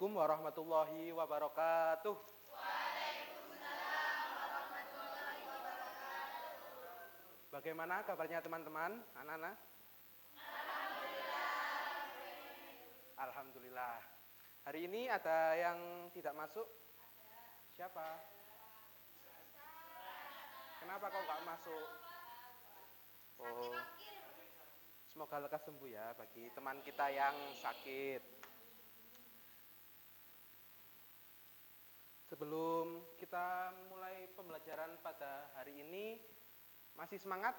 Assalamualaikum warahmatullahi wabarakatuh. Bagaimana kabarnya teman-teman, anak-anak? Alhamdulillah. Hari ini ada yang tidak masuk? Siapa? Kenapa kau nggak masuk? Oh, semoga lekas sembuh ya bagi teman kita yang sakit. Sebelum kita mulai pembelajaran pada hari ini, masih semangat?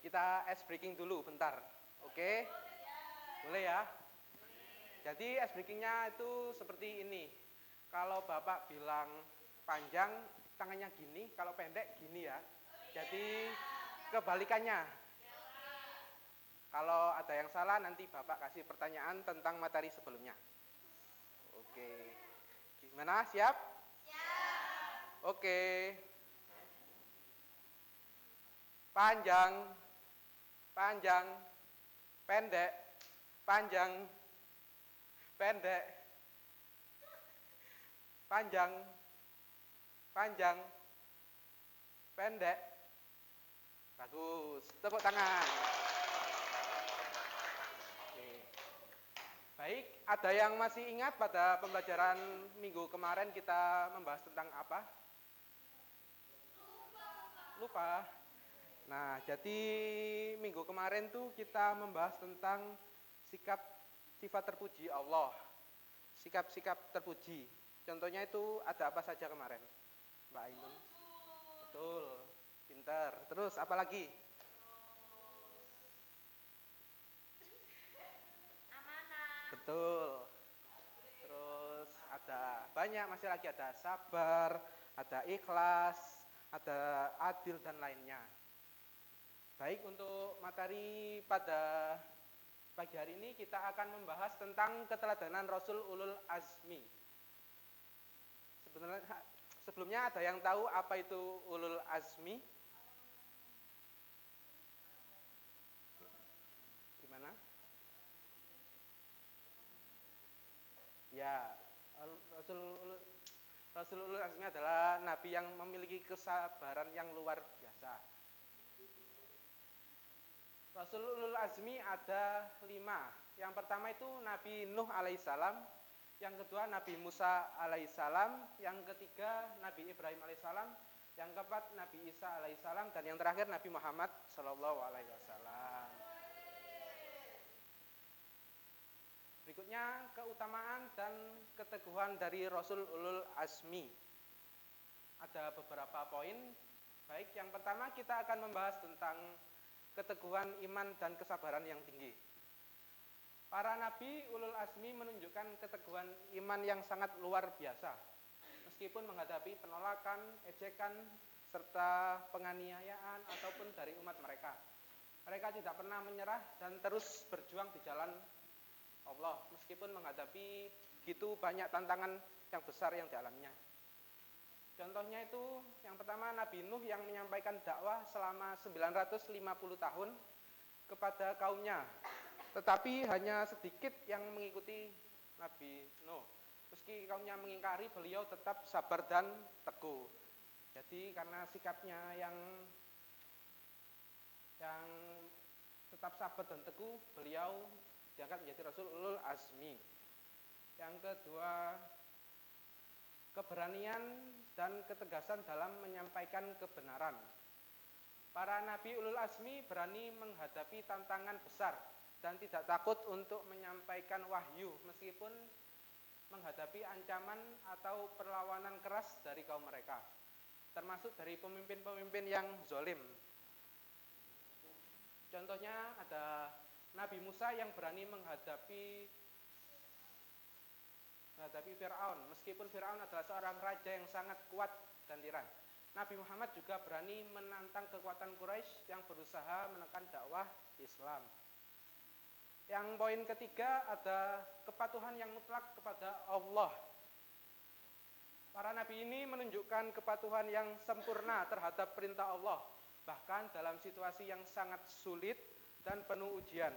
Kita ice breaking dulu bentar, oke? Boleh ya? Jadi ice breakingnya itu seperti ini. Kalau Bapak bilang panjang, tangannya gini, kalau pendek gini ya. Jadi kebalikannya. Kalau ada yang salah nanti Bapak kasih pertanyaan tentang materi sebelumnya. Oke. Gimana? Siap? Siap. Oke. Panjang, panjang, pendek, panjang, pendek, panjang, panjang, pendek. Bagus. Tepuk tangan. Oke. Baik, ada yang masih ingat pada pembelajaran minggu kemarin kita membahas tentang apa? Lupa. Nah, jadi minggu kemarin tuh kita membahas tentang sifat terpuji Allah. Sikap-sikap terpuji. Contohnya itu ada apa saja kemarin? Mbak Ainun? Betul, pintar. Terus apa lagi? Amanah. Betul. Terus ada banyak, masih lagi ada sabar, ada ikhlas, ada adil dan lainnya. Baik, untuk materi pada pagi hari ini kita akan membahas tentang keteladanan Rasul Ulul Azmi. Sebelumnya ada yang tahu apa itu Ulul Azmi? Gimana? Ya, Rasul Ulul Azmi adalah nabi yang memiliki kesabaran yang luar biasa. Rasul Ulul Azmi ada 5. Yang pertama itu Nabi Nuh alaihissalam, yang kedua Nabi Musa alaihissalam, yang ketiga Nabi Ibrahim alaihissalam, yang keempat Nabi Isa alaihissalam, dan yang terakhir Nabi Muhammad sallallahu alaihi wasallam. Berikutnya keutamaan dan keteguhan dari Rasul Ulul Azmi. Ada beberapa poin. Baik, yang pertama kita akan membahas tentang keteguhan iman dan kesabaran yang tinggi. Para nabi Ulul Azmi menunjukkan keteguhan iman yang sangat luar biasa. Meskipun menghadapi penolakan, ejekan, serta penganiayaan ataupun dari umat mereka. Mereka tidak pernah menyerah dan terus berjuang di jalan Allah. Meskipun menghadapi begitu banyak tantangan yang besar yang dialaminya. Contohnya itu yang pertama Nabi Nuh yang menyampaikan dakwah selama 950 tahun kepada kaumnya. Tetapi hanya sedikit yang mengikuti Nabi Nuh. Meski kaumnya mengingkari, beliau tetap sabar dan teguh. Jadi karena sikapnya yang tetap sabar dan teguh, beliau diangkat menjadi Rasul Ulul Azmi. Yang kedua, keberanian dan ketegasan dalam menyampaikan kebenaran. Para nabi Ulul Azmi berani menghadapi tantangan besar dan tidak takut untuk menyampaikan wahyu meskipun menghadapi ancaman atau perlawanan keras dari kaum mereka, termasuk dari pemimpin-pemimpin yang zalim. Contohnya ada Nabi Musa yang berani menghadapi Fir'aun, meskipun Fir'aun adalah seorang raja yang sangat kuat dan tiran. Nabi Muhammad juga berani menantang kekuatan Quraisy yang berusaha menekan dakwah Islam. Yang poin ketiga ada kepatuhan yang mutlak kepada Allah. Para nabi ini menunjukkan kepatuhan yang sempurna terhadap perintah Allah, bahkan dalam situasi yang sangat sulit dan penuh ujian.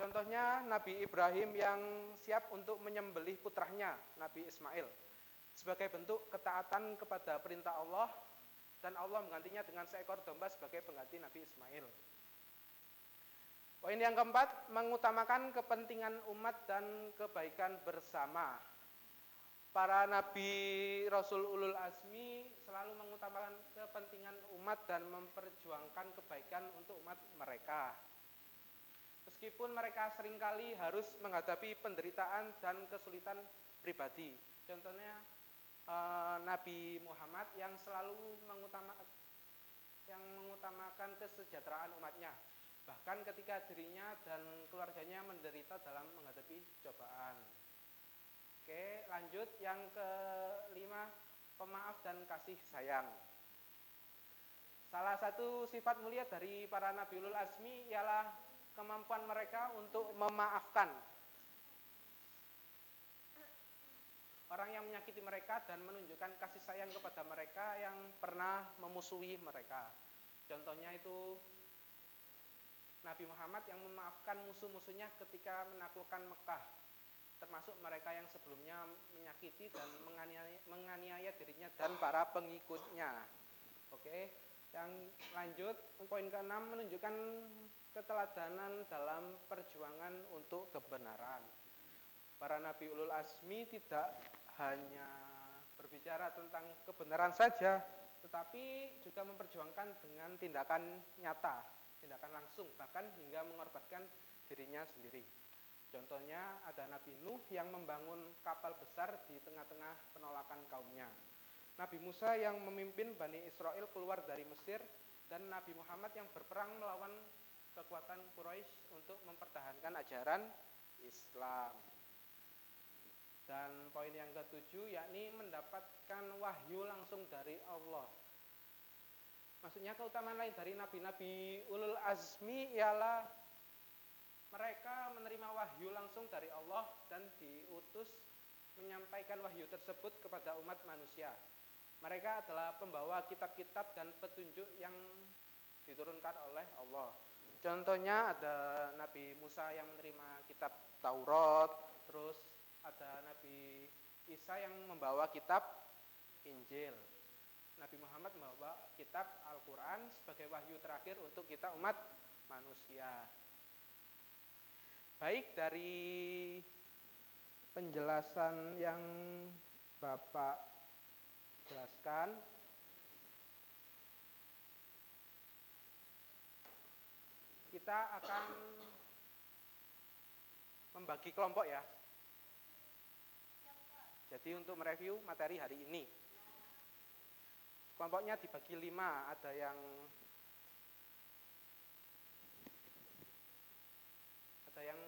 Contohnya Nabi Ibrahim yang siap untuk menyembelih putranya, Nabi Ismail. Sebagai bentuk ketaatan kepada perintah Allah, dan Allah menggantinya dengan seekor domba sebagai pengganti Nabi Ismail. Poin yang keempat, mengutamakan kepentingan umat dan kebaikan bersama. Para Nabi Rasul Ulul Azmi selalu mengutamakan kepentingan umat dan memperjuangkan kebaikan untuk umat mereka. Meskipun mereka seringkali harus menghadapi penderitaan dan kesulitan pribadi. Contohnya Nabi Muhammad yang selalu mengutamakan kesejahteraan umatnya. Bahkan ketika dirinya dan keluarganya menderita dalam menghadapi cobaan. Oke, lanjut yang kelima, pemaaf dan kasih sayang. Salah satu sifat mulia dari para Nabi Ulul Azmi ialah kemampuan mereka untuk memaafkan orang yang menyakiti mereka dan menunjukkan kasih sayang kepada mereka yang pernah memusuhi mereka. Contohnya itu Nabi Muhammad yang memaafkan musuh-musuhnya ketika menaklukkan Mekah, termasuk mereka yang sebelumnya menyakiti dan menganiaya dirinya dan para pengikutnya. Oke, yang lanjut, poin ke-6, menunjukkan keteladanan dalam perjuangan untuk kebenaran. Para Nabi Ulul Azmi tidak hanya berbicara tentang kebenaran saja, tetapi juga memperjuangkan dengan tindakan nyata, tindakan langsung, bahkan hingga mengorbankan dirinya sendiri. Contohnya ada Nabi Nuh yang membangun kapal besar di tengah-tengah penolakan kaumnya. Nabi Musa yang memimpin Bani Israel keluar dari Mesir, dan Nabi Muhammad yang berperang melawan kekuatan Quraisy untuk mempertahankan ajaran Islam. Dan poin yang ke-7 yakni mendapatkan wahyu langsung dari Allah. Maksudnya keutamaan lain dari nabi-nabi ulul azmi ialah mereka menerima wahyu langsung dari Allah dan diutus menyampaikan wahyu tersebut kepada umat manusia. Mereka adalah pembawa kitab-kitab dan petunjuk yang diturunkan oleh Allah. Contohnya ada Nabi Musa yang menerima kitab Taurat, terus ada Nabi Isa yang membawa kitab Injil. Nabi Muhammad membawa kitab Al-Quran sebagai wahyu terakhir untuk kita umat manusia. Baik, dari penjelasan yang Bapak jelaskan, kita akan membagi kelompok ya. Jadi untuk mereview materi hari ini, kelompoknya dibagi 5. Ada yang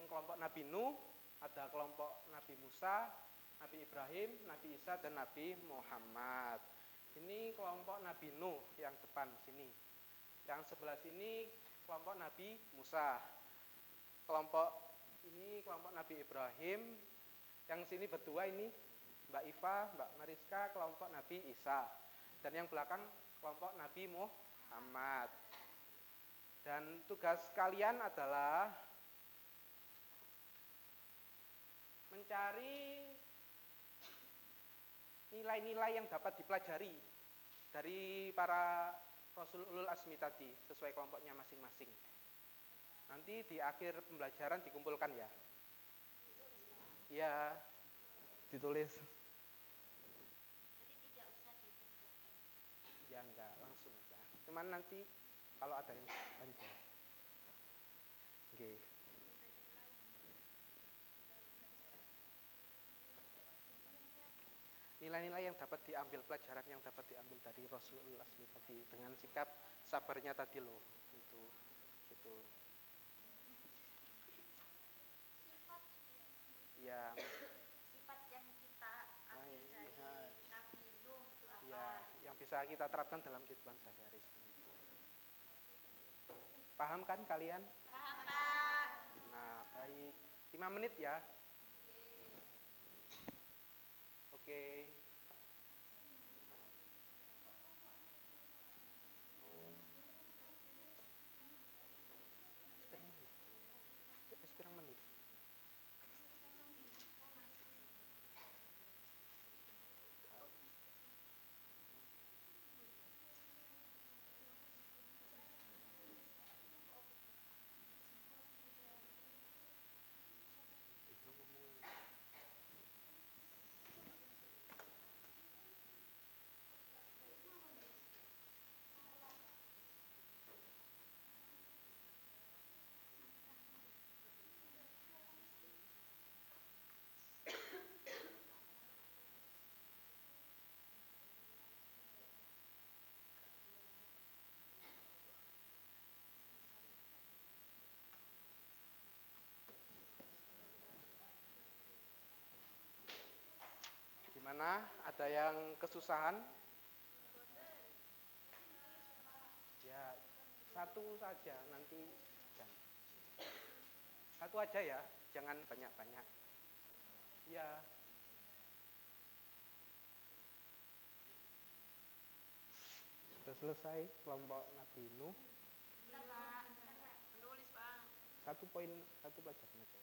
kelompok Nabi Nuh, ada kelompok Nabi Musa, Nabi Ibrahim, Nabi Isa, dan Nabi Muhammad. Ini kelompok Nabi Nuh yang depan sini. Yang sebelah sini kelompok Nabi Musa. Kelompok ini kelompok Nabi Ibrahim. Yang sini berdua ini Mbak Iva, Mbak Mariska, kelompok Nabi Isa. Dan yang belakang kelompok Nabi Muhammad. Dan tugas kalian adalah mencari nilai-nilai yang dapat dipelajari dari para Rasul Ulul Azmi tadi, sesuai kelompoknya masing-masing. Nanti di akhir pembelajaran dikumpulkan ya. Ya, ditulis. Jadi tidak usah dikumpulkan. Ya enggak, langsung aja. Cuman nanti kalau ada yang panjang. Oke. Nilai-nilai yang dapat diambil, pelajaran yang dapat diambil dari Rasulullah Azmi tadi dengan sikap sabarnya tadi loh, itu. Sifat Yang yang kita ambil dari Nabi Nuh itu apa? ya, yang bisa kita terapkan dalam kehidupan sehari-hari. Paham kan kalian? Paham, Pak. Nah, baik. 5 menit ya. Oke. Sekarang menit. Gimana? Ada yang kesusahan? Ya, satu saja nanti. Satu aja ya, jangan banyak-banyak. Ya. Sudah selesai kelompok Nabi Nuh. Satu poin, satu pelajaran aja.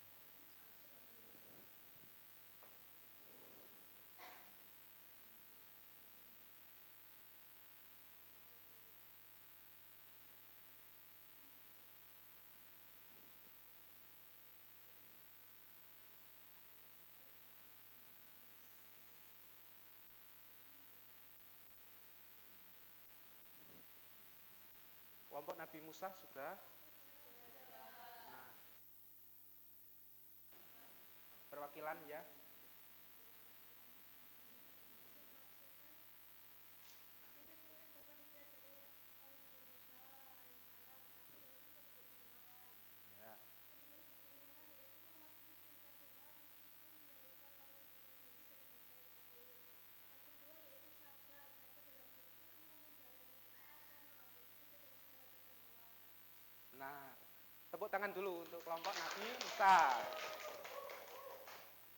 Kelompok Nabi Musa sudah. Nah, perwakilan ya. Ya. Nah, tepuk tangan dulu untuk kelompok Nabi Musa.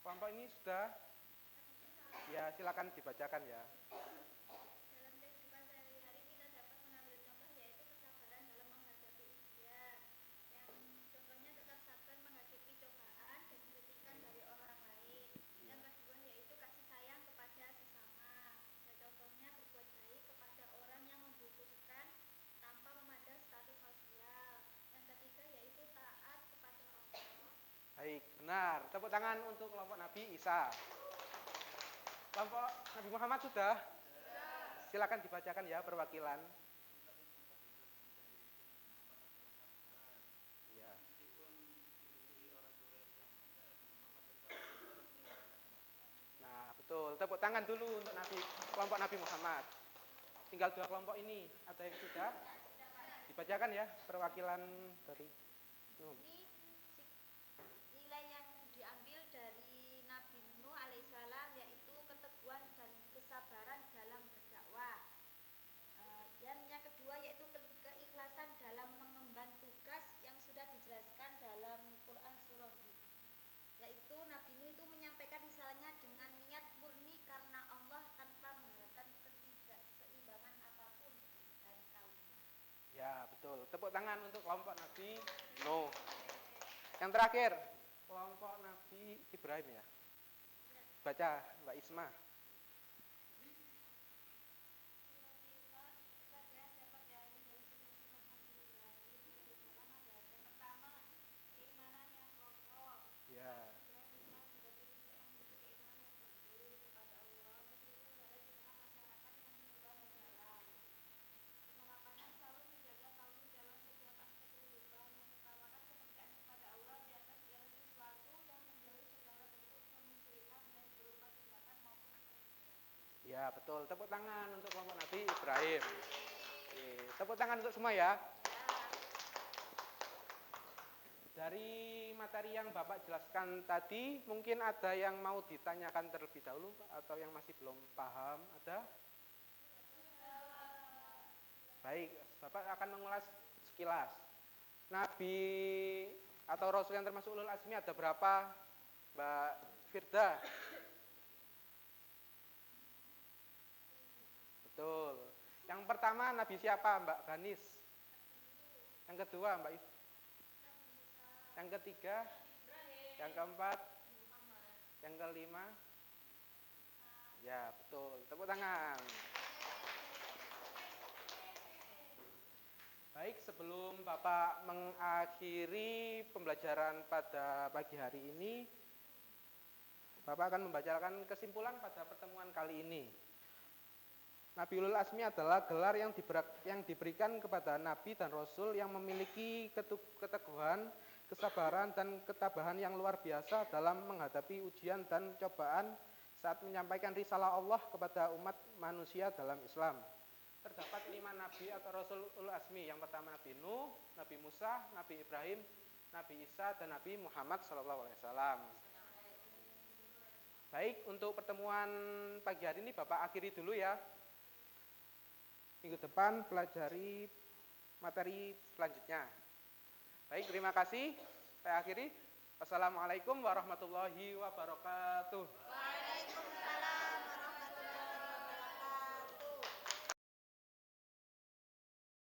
Kelompok ini sudah. Ya, silakan dibacakan ya. Dalam kehidupan sehari-hari kita dapat mengambil contoh yaitu kesabaran dalam menghadapi ujian. Yang contohnya tetap sabar menghadapi cobaan dan kritikan dari orang lain. Yang kedua yaitu kasih sayang kepada sesama. Dan contohnya berbuat baik kepada orang yang membutuhkan tanpa memandang status sosial. Yang ketiga yaitu taat kepada Allah. Baik, benar. Tepuk tangan untuk kelompok Nabi Isa. Kelompok Nabi Muhammad sudah? Silakan dibacakan ya perwakilan. Ya. Nah, betul. Tepuk tangan dulu untuk kelompok Nabi Muhammad. Tinggal 2 kelompok ini. Ada yang sudah? Dibacakan ya perwakilan dari Ini nilai yang diambil dari Nabi Nuh alaihissalam yaitu keteguhan dan kesabaran dalam berdakwah. Dan yang kedua yaitu keikhlasan dalam mengemban tugas yang sudah dijelaskan dalam Quran surah Hud. Yaitu Nabi Nuh itu menyampaikan risalahnya dengan niat murni karena Allah tanpa mengharapkan ketidakseimbangan apapun dari kaumnya. Ya, betul. Tepuk tangan untuk kelompok Nabi Nuh. Yang terakhir, kelompok Nabi Ibrahim ya. Baca Mbak Isma. Ya. Ya, betul. Tepuk tangan untuk kelompok Nabi Ibrahim. Oke, tepuk tangan untuk semua ya. Dari materi yang Bapak jelaskan tadi, mungkin ada yang mau ditanyakan terlebih dahulu atau yang masih belum paham, ada? Baik, Bapak akan mengulas sekilas. Nabi atau Rasul yang termasuk ulul azmi ada berapa, Mbak Firda? Betul. Yang pertama Nabi siapa, Mbak Ganis? Yang kedua, Mbak Is. Yang ketiga? Yang keempat? Yang kelima? Ya, betul. Tepuk tangan. Baik, sebelum Bapak mengakhiri pembelajaran pada pagi hari ini, Bapak akan membacakan kesimpulan pada pertemuan kali ini. Nabiul Azmi adalah gelar yang diberikan kepada Nabi dan Rasul yang memiliki keteguhan, kesabaran, dan ketabahan yang luar biasa dalam menghadapi ujian dan cobaan saat menyampaikan risalah Allah kepada umat manusia dalam Islam. Terdapat 5 Nabi atau Rasul ulul azmi. Yang pertama Nabi Nuh, Nabi Musa, Nabi Ibrahim, Nabi Isa, dan Nabi Muhammad SAW. Baik, untuk pertemuan pagi hari ini Bapak akhiri dulu ya. Minggu depan pelajari materi selanjutnya. Baik, terima kasih. Saya akhiri. Wassalamualaikum warahmatullahi wabarakatuh.